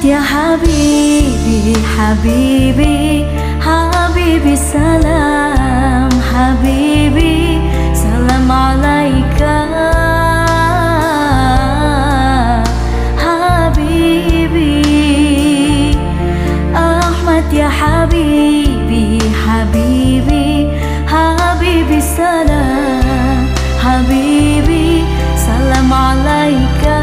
ya habibi, habibi, habibi salam, habibi salam alaika, habibi Ahmad ya habibi, habibi, habibi salam, habibi salam alaika,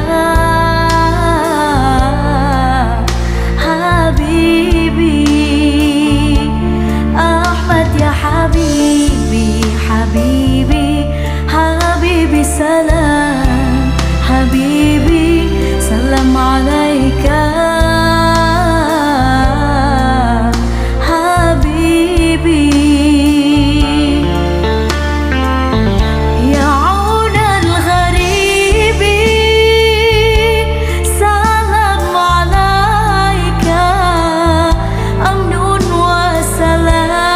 salam habibi salam alaika, habibi ya aunal gharibi salam alaika, amnun wa salamun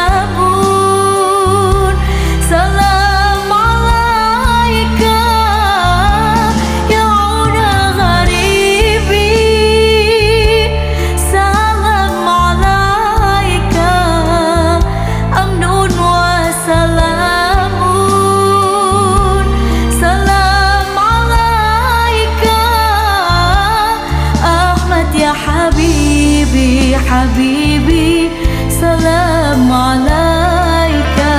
salam habibi salam alaika,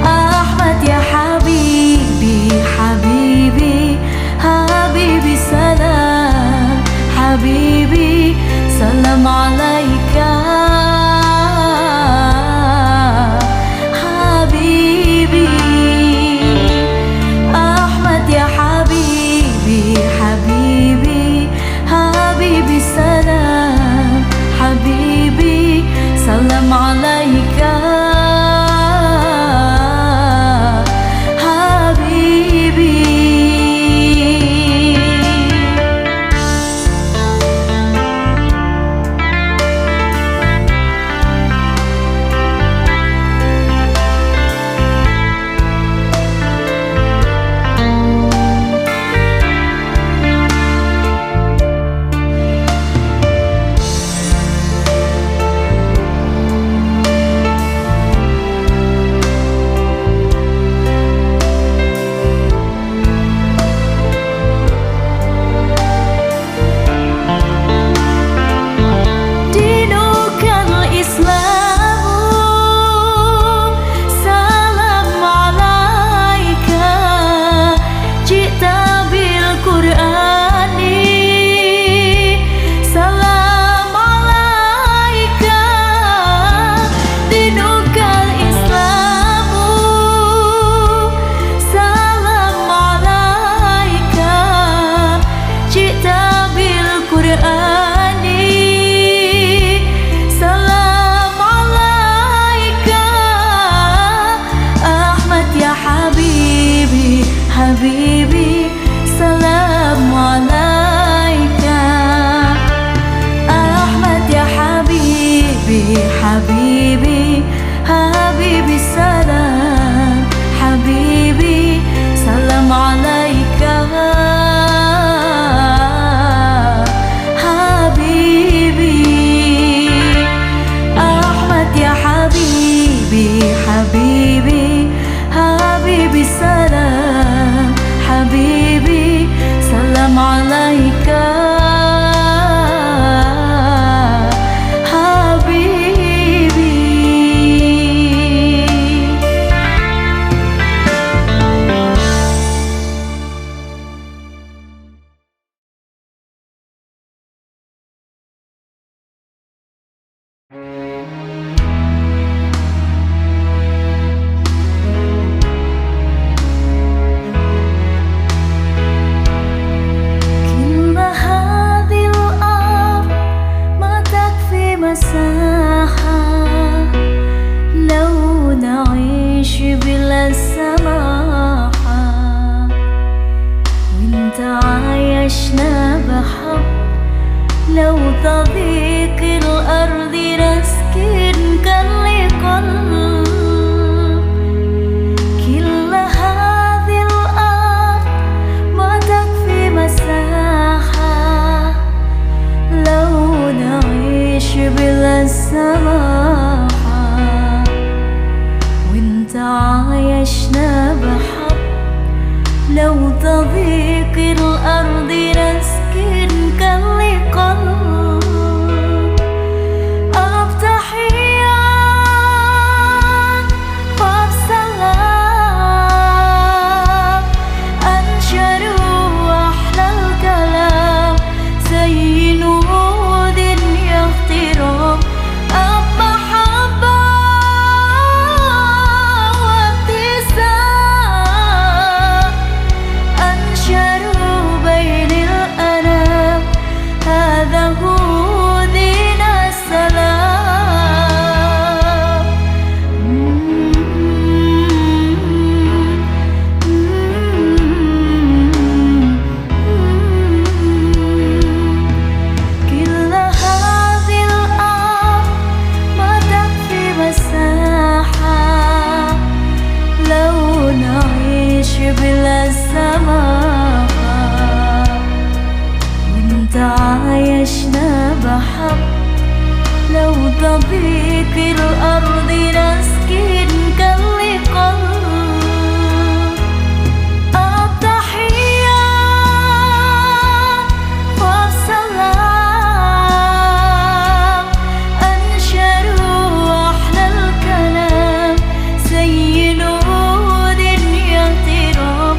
Ahmad ya habibi, habibi, habibi salam, habibi salam alaika, habibi Ahmad ya habibi, habibi, habibi salam, habibi salam alaika, habibi habibi salam alaika, Ahmad ya habibi, habibi, habibi salam, habibi salam alaika, habibi Ahmad ya habibi, habibi, habibi salam, لو تضيق الأرض نسكن كالقلب أبتحيا وبسلام أنشروا أحلى الكلام زي نود يخترم عايشنا بحب لو تضيق الأرض نسكن كالقلب التحية والسلام أنشروا أحلى الكلام زي نود يهترم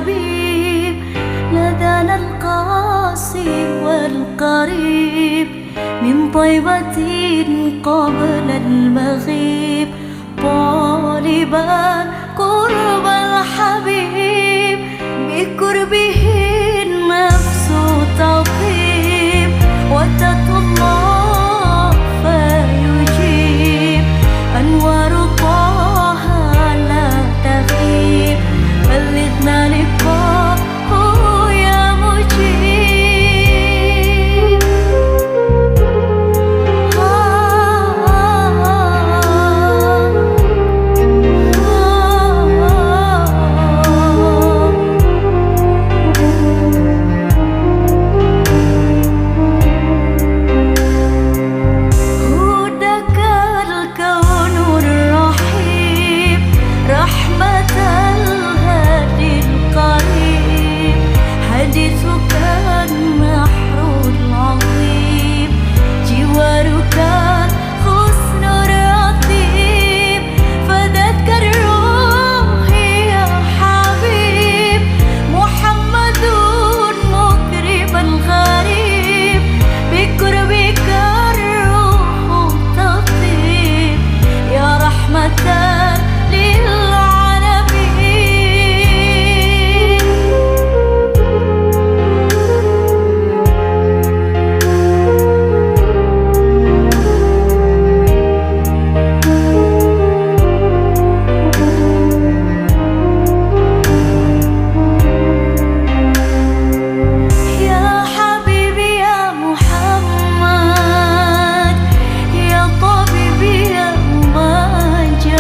الحبيب لدانا القاسي والقريب من طيبة قبل المغيب طالبا قرب الحبيب بقربه النفس تطيب وتطلع فيجيب أنوار طه لا تغيب بلغنا لقاءه يا مجيب هداك الكون الرحيب رحمة الهادي القريب حديثك النحر العظيم جوارك حسن الرطيب فداك الروح يا حبيب محمد مكرم الغريب بقربك الروح تطيب يا رحمة يا حبيبي يا محمد يا طبيبي يا ممجد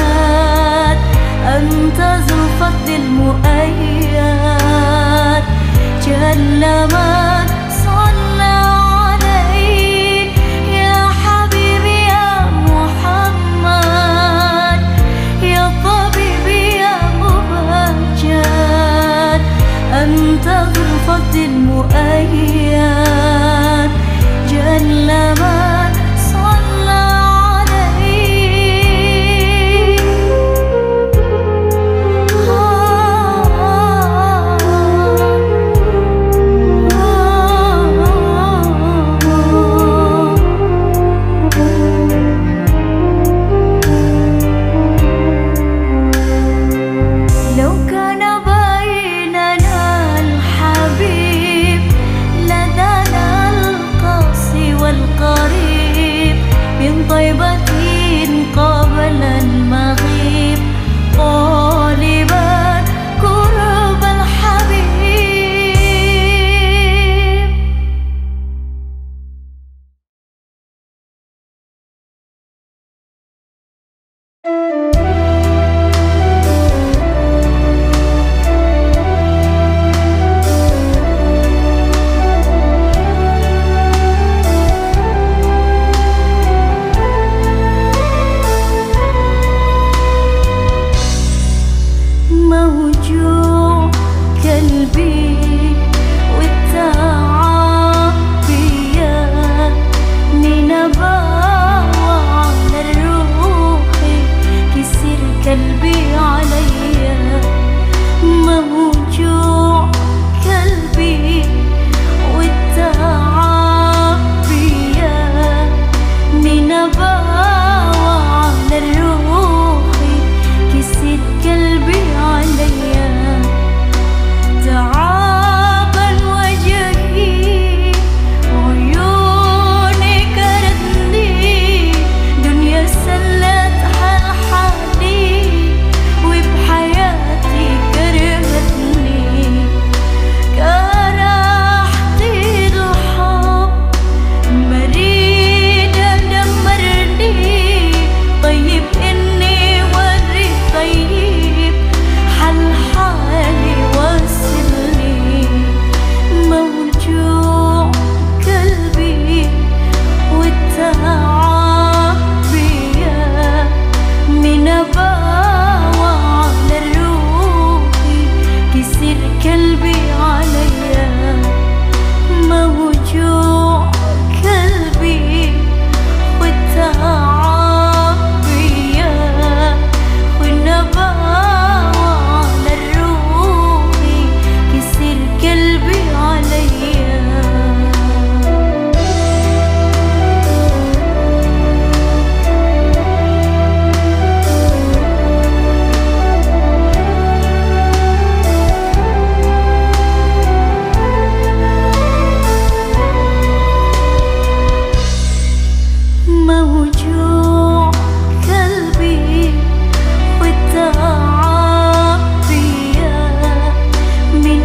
أنت ذو الفضل المؤيد جل من صلى عليك يا حبيبي يا محمد يا طبيبي يا ممجد أنت ذو الفضل المؤيد جل من صلى عليك لو كان بيننا الحبيب لدانا القاسي والقريب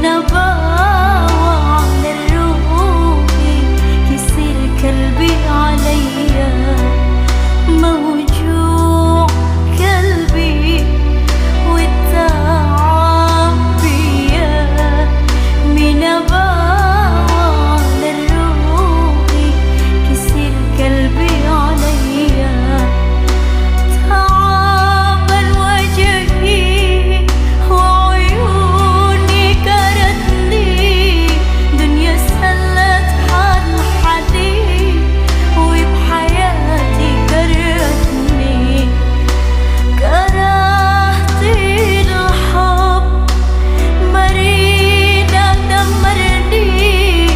نباوع للروح يصير قلبي عليا موجوع قلبي والتعب بيا من نباوع للروح يصير قلبي عليا تعبا وجهي وعيوني كرتني دنيا سلت حال حدي وبحياتي كرهتني كرهت الحب مريضة دمرني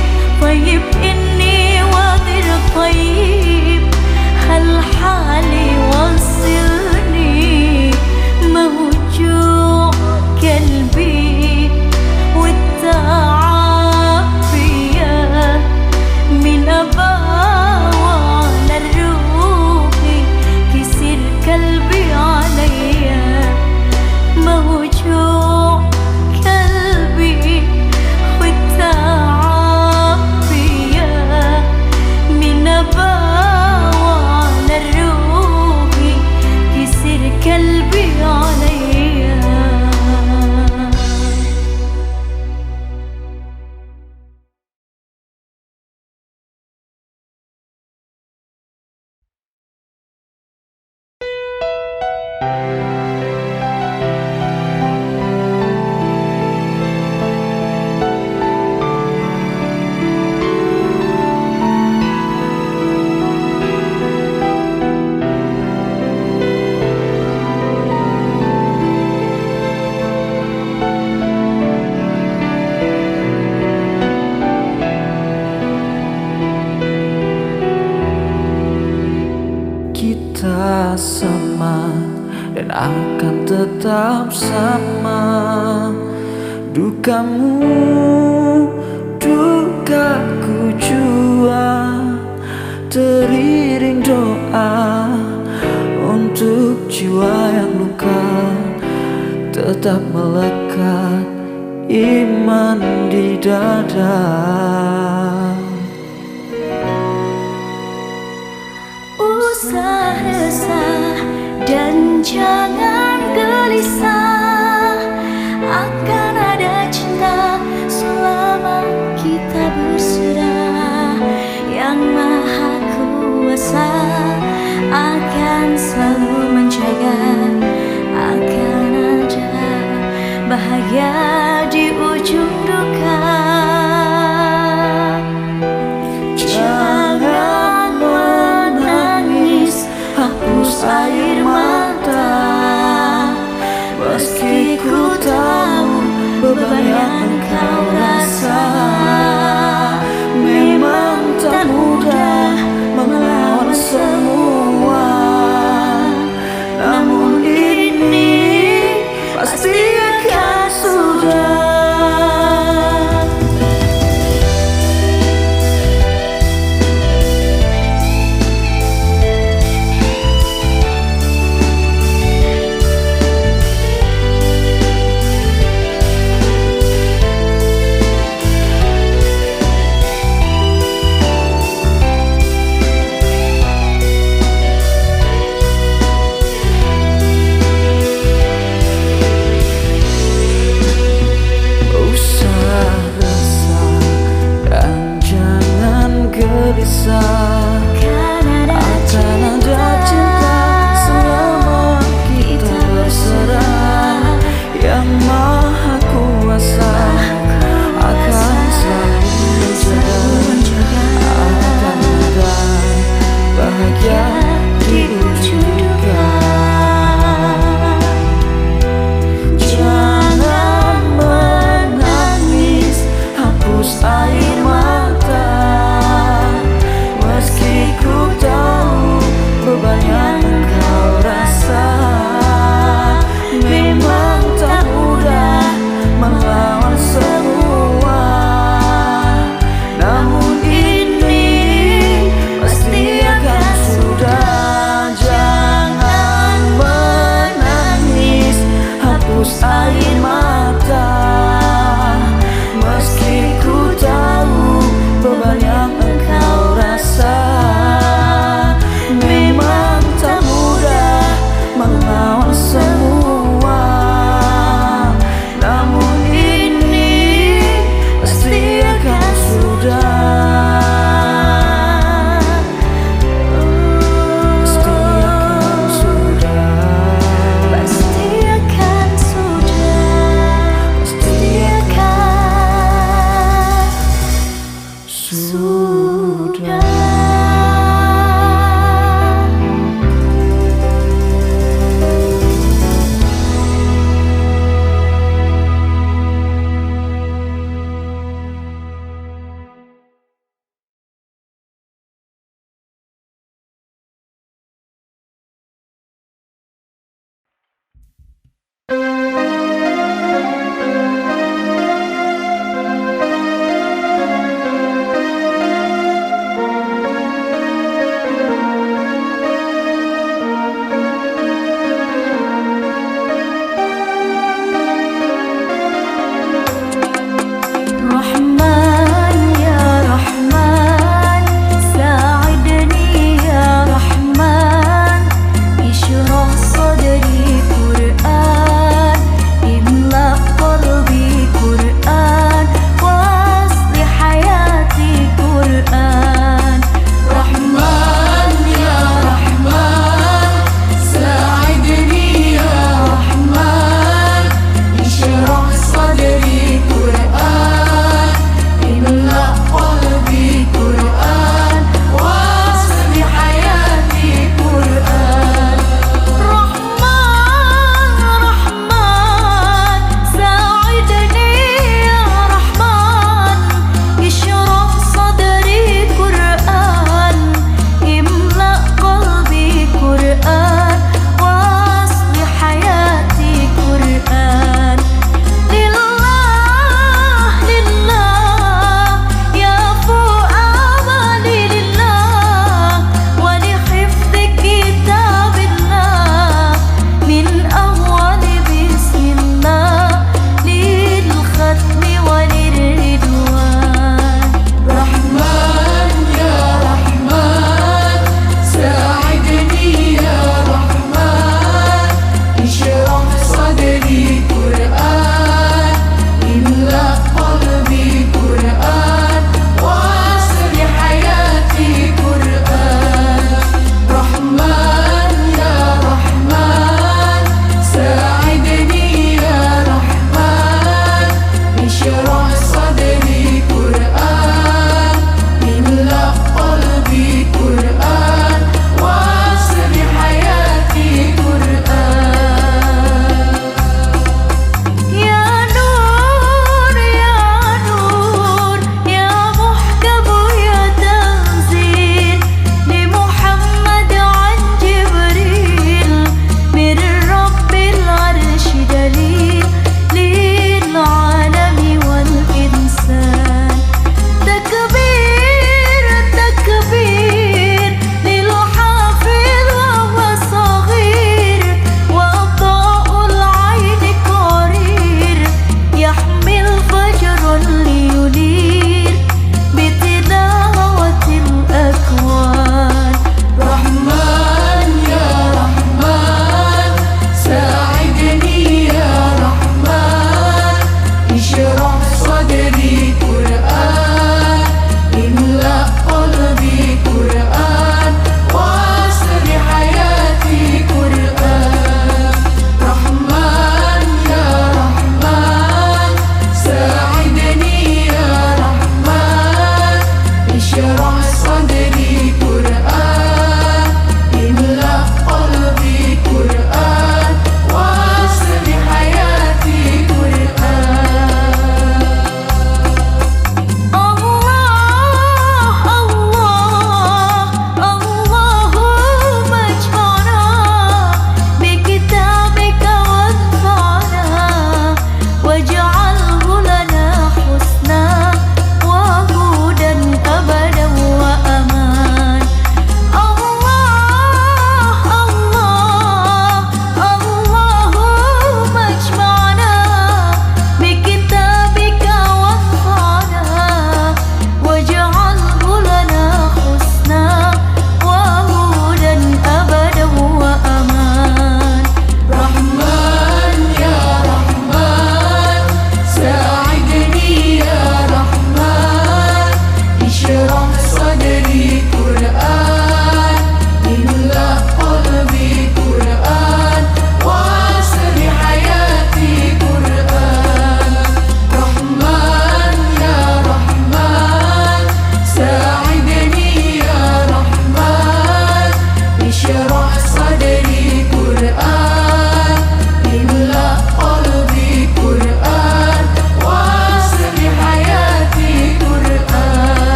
طيب إني وغير طيب هالحالي وصلني موجوع قلبي والتعب فيا من أباوع للروح يصير قلبي عليا موجوع قلبي والتعب فيا من أباوع للروح يصير قلبي عليا Kita sama dan akan tetap sama. Dukamu, dukaku jua, teriring doa untuk jiwa yang luka tetap melekat iman di dada. Usah resah dan jangan gelisah, akan ada cinta selama kita berserah. Yang Maha Kuasa akan selalu menjaga, akan ada bahagia di ujung duka. Jangan menangis, hapus air mata.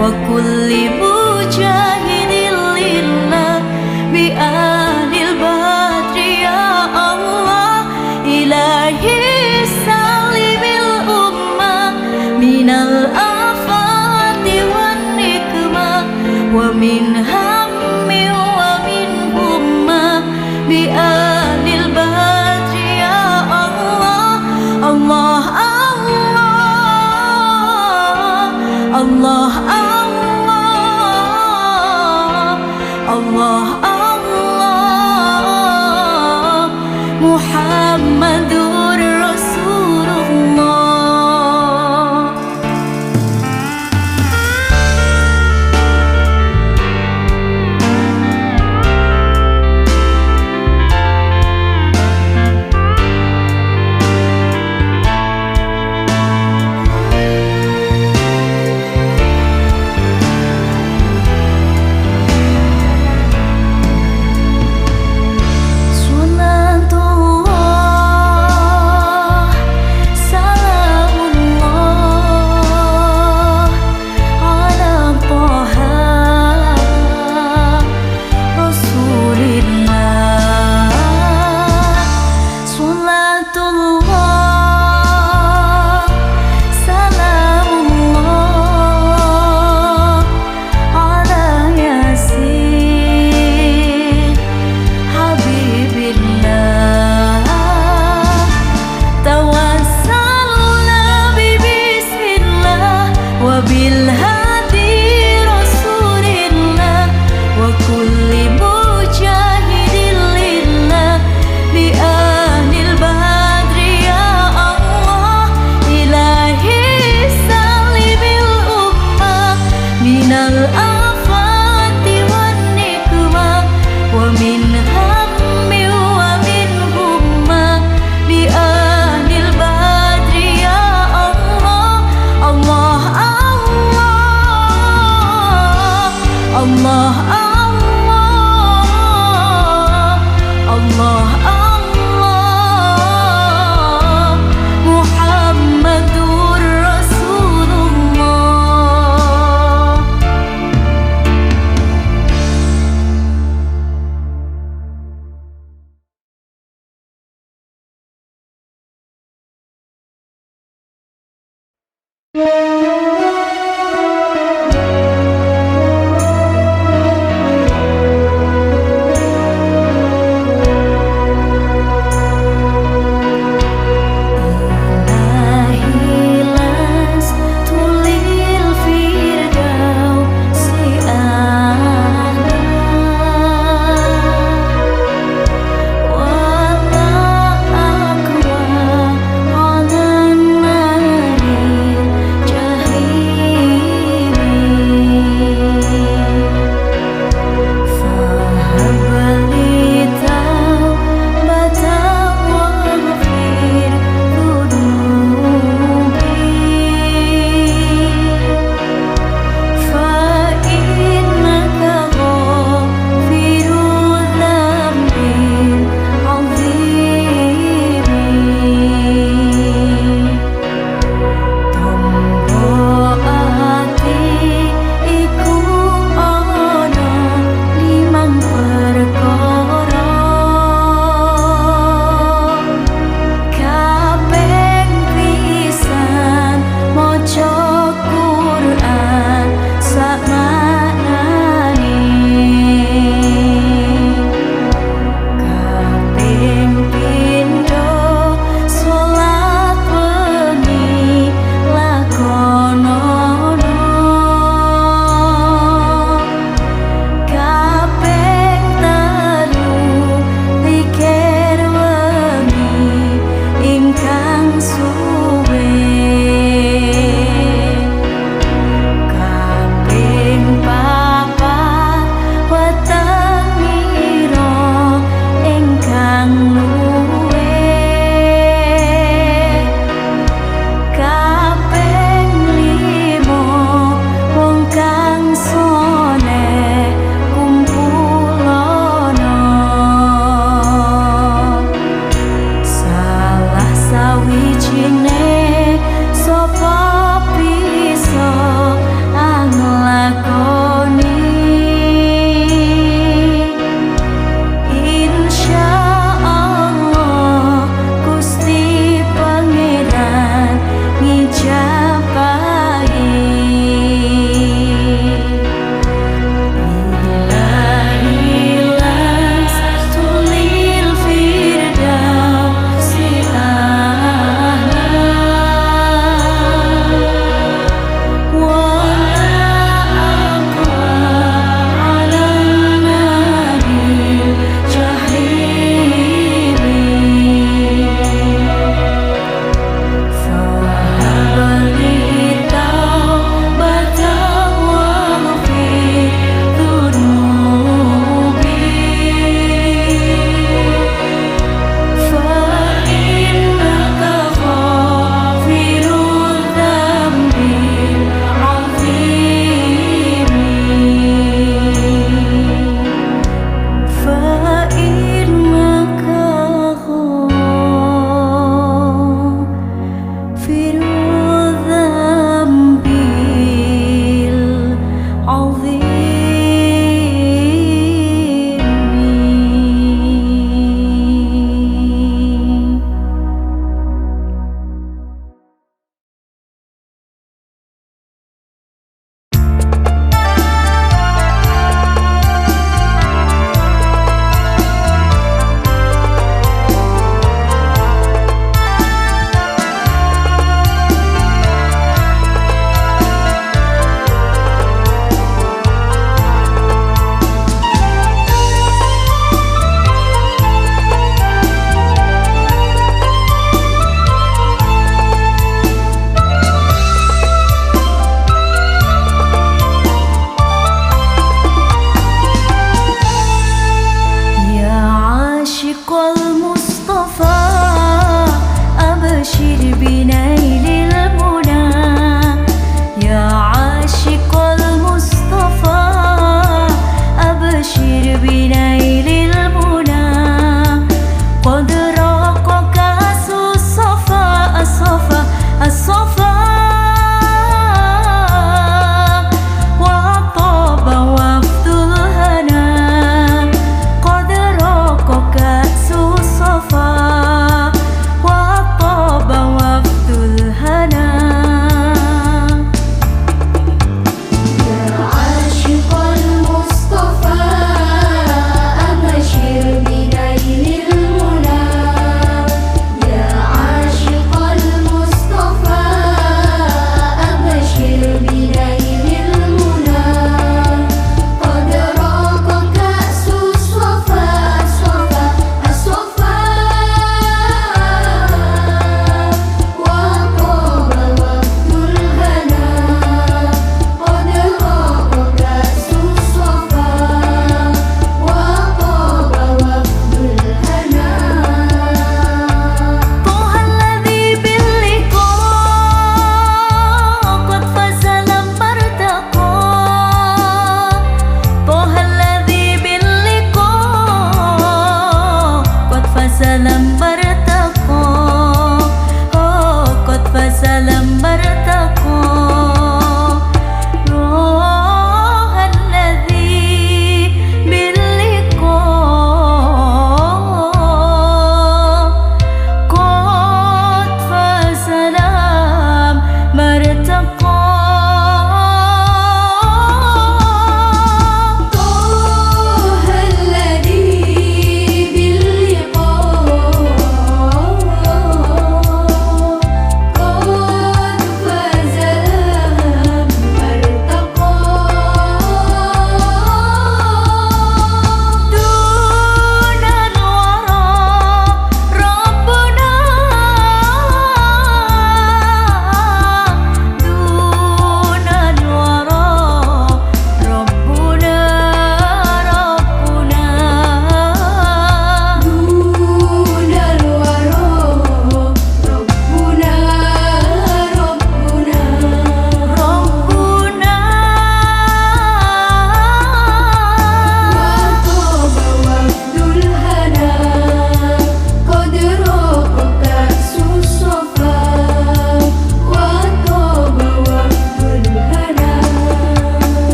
وكل مجاهد لله بأهل البدر يا الله إلهي سلم الأمة من الآفات والنكمة ومن هم ومن همة بأهل البدر يا الله الله الله الله الله الله محمد رسول الله. وبالهادي رسول الله وكل مجاهد لله بأهل البدر يا الله إلهي سلم الأمة من الآفات والنكمة ومن هم ومن همة بأهل البدر يا الله الله الله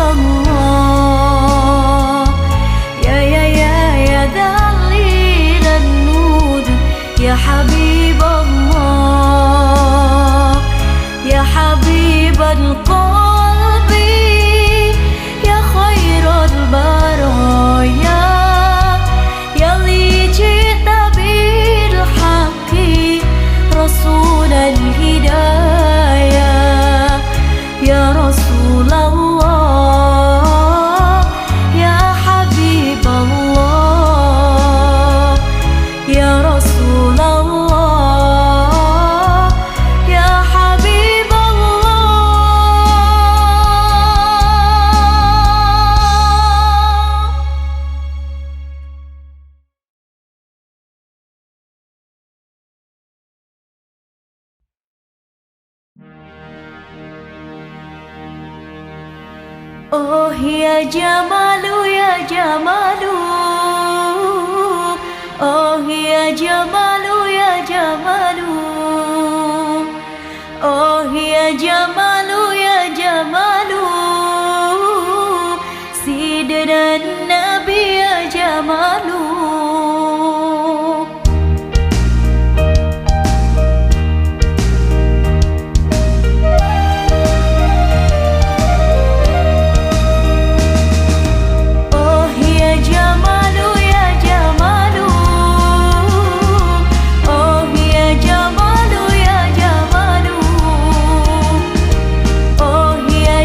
Allah. Ya dalil an-nur, ya Habib Allah, ya Habib al-qalbi, ya khairul baraya, ya li jita bil haqqi rasul al-hidayah, ya Rasulullah, ya Habib Allah, ya Rasulullah, ya Habib Allah. Oh ya Jamalu, ya Jamalu, oh ya Jamalu, ya Jamalu, oh ya Jamalu, ya Jamalu, Sidna Nabi ya Jamalu. Oh ya Jamalu, ya Jamalu, oh ya Jamalu, ya Jamalu, oh ya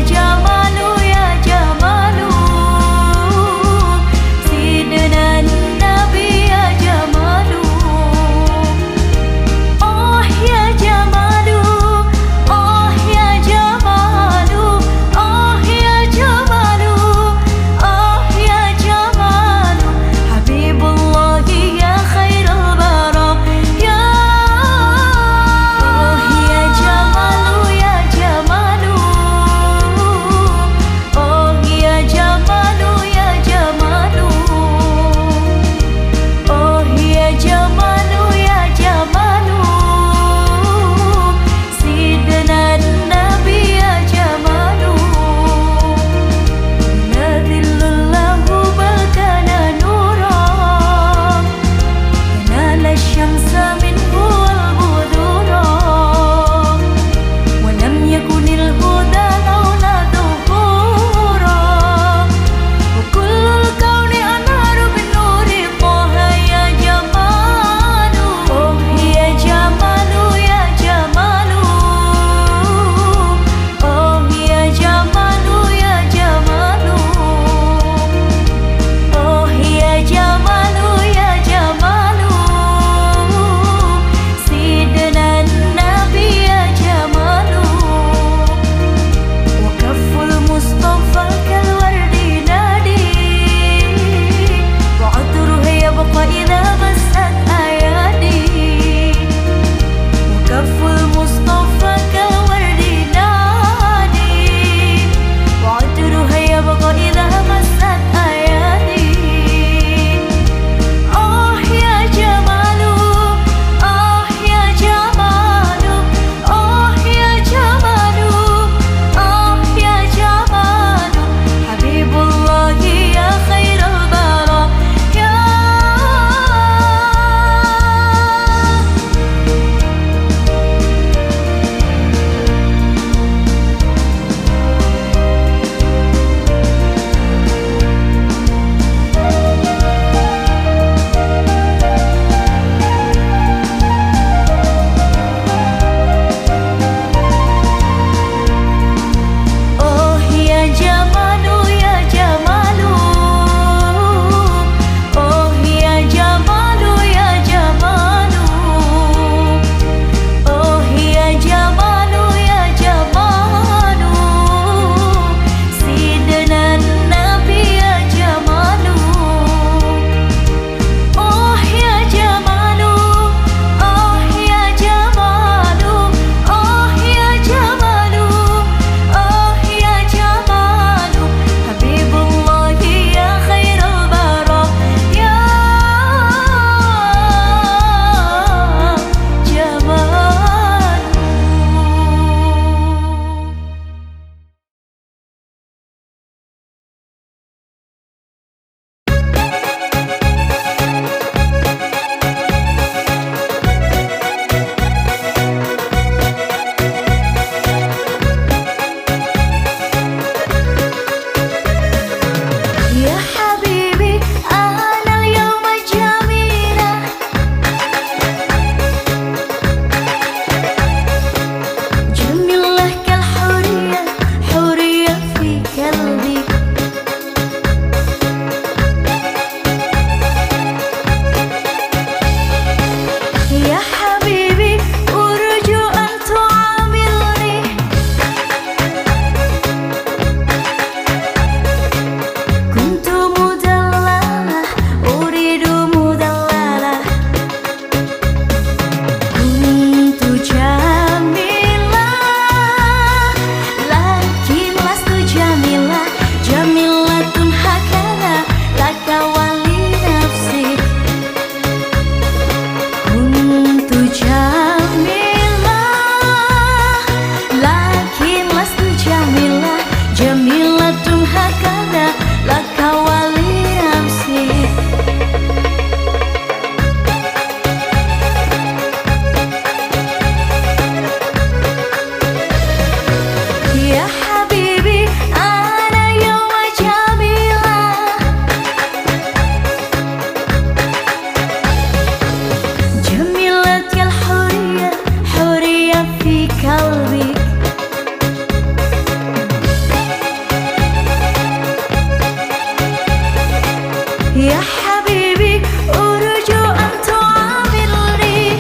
يا حبيبي أرجو أن تعاملني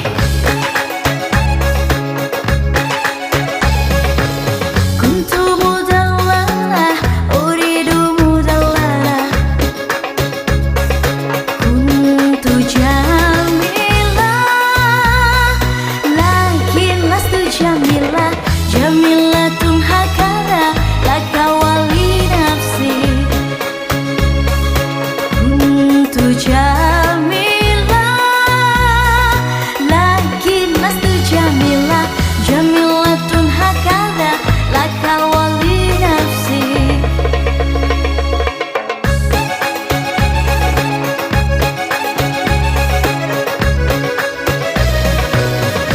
كنت مدللة أريد مدللة كنت جميلة لكن لست جميلة جميلة هكذا لك ولنفسي كنت جميلة لكن لست جميلة جميلة هكذا لك ولنفسي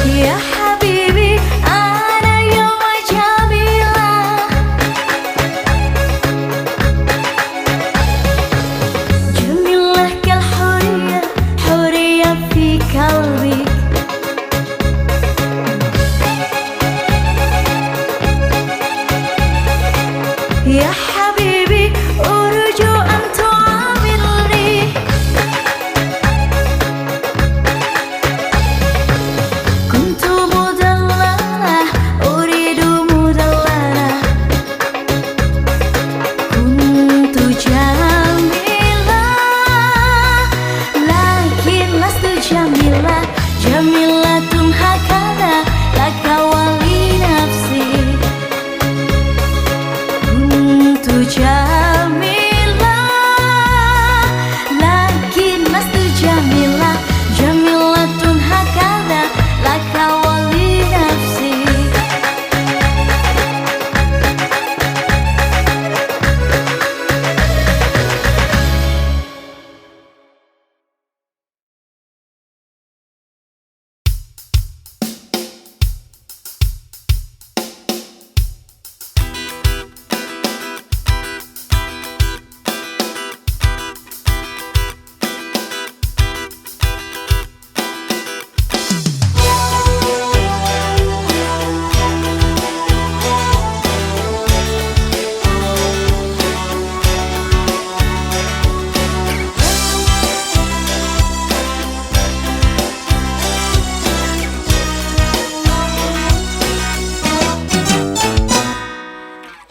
يا حبيبي أنا يوم جميلة جميلة كالحورية حورية في قلبي يا حبيبي أرجو أن تعاملني كنت مدللة أريد مدللة كنت جميلة لكن لست جميلة جميلة هكذا لك ولنفسي كنت جميلة لكن لست جميلة جميلة هكذا لك ولنفسي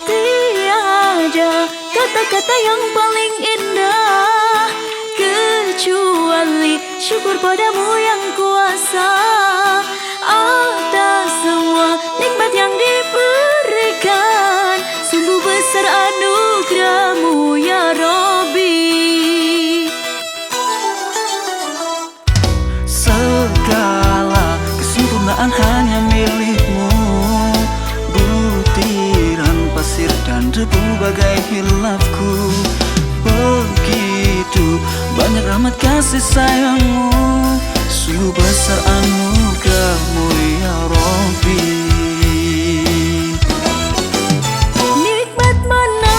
Tiada kata-kata yang paling indah kecuali syukur padamu yang kuasa atas semua nikmat yang diberikan. Sungguh besar anugerahmu ya Rabbi. Segala kesempurnaan hanya milikmu. Butiran pasir dan debu bagai hilafku. Begitu banyak rahmat kasih sayangmu. Sungguh besar anugerahmu ya Rabbi. Nikmat mana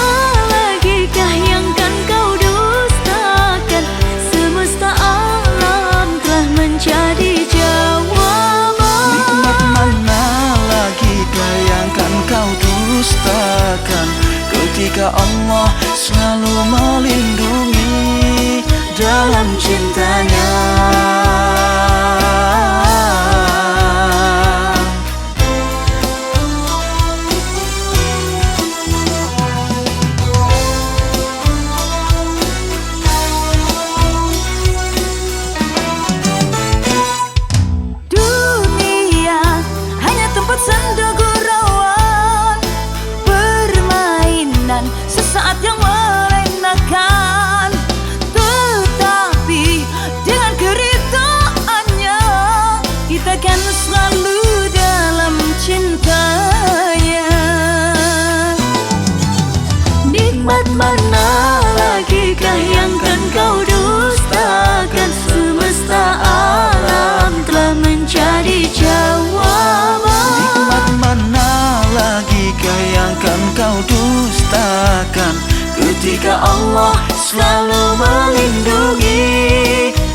lagi kah yang kan kau dustakan? Semesta alam telah menjadi jawaban. Nikmat mana lagi kah yang kan kau dustakan? Ketika Allah selalu melindungi dalam cintanya. Dunia hanya tempat senda gurauan, permainan sesaat yang melenakan. Tetapi dengan keritaannya kita akan selalu dalam cintanya. Nikmat mana lagi kah yang kan kau dustakan? Semesta alam telah menjadi jawaban. Nikmat mana lagi kah yang kan kau dustakan? Ketika Allah selalu melindungi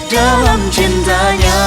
dalam cintanya.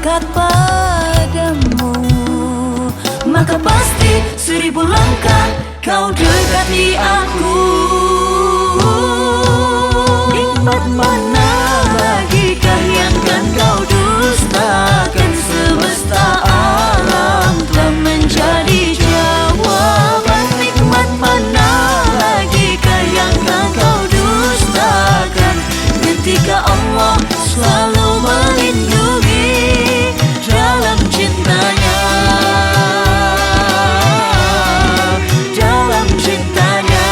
dekat padamu, maka pasti 1000 langkah kau dekati aku. Nikmat mana lagi kah yang kan kau dustakan? Semesta alam telah menjadi jawaban. Nikmat mana lagi kah yang kan kau dustakan? Ketika Allah selalu melindungi dalam cintanya, dalam cintanya.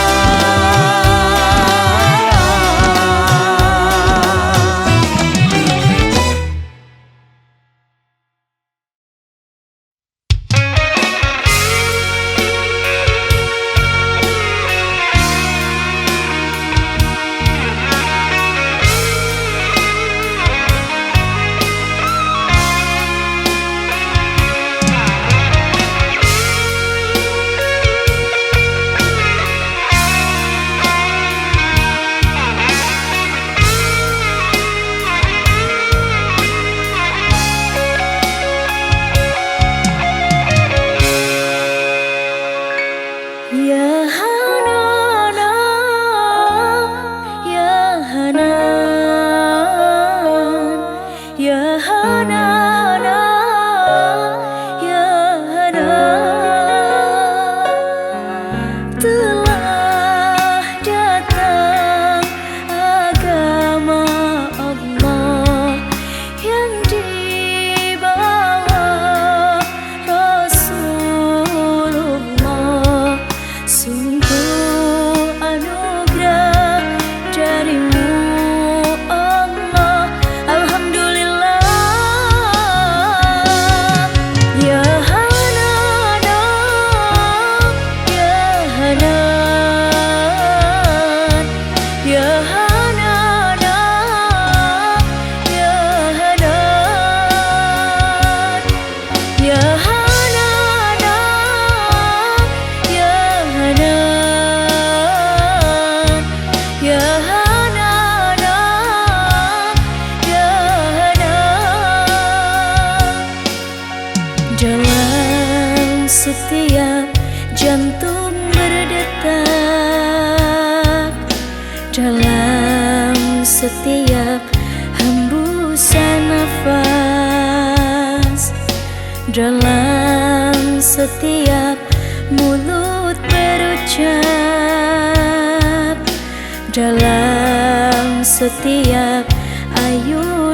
Ya Hanana, ya Hanan, ya Hanana, ya Hanan. Telah datang agama Allah yang dibawa Rasulullah. Sungguh anugerah darimu Allah, alhamdulillah. Ya Hanana, ya Hanan, ya Hanana, ya Hanan, ya Hanana, ya Hanan, ya Hanana, ya Hanan. Dalam setiap jantung berdetak, dalam setiap hembusan nafas, dalam setiap mulut berucap, dalam setiap ayun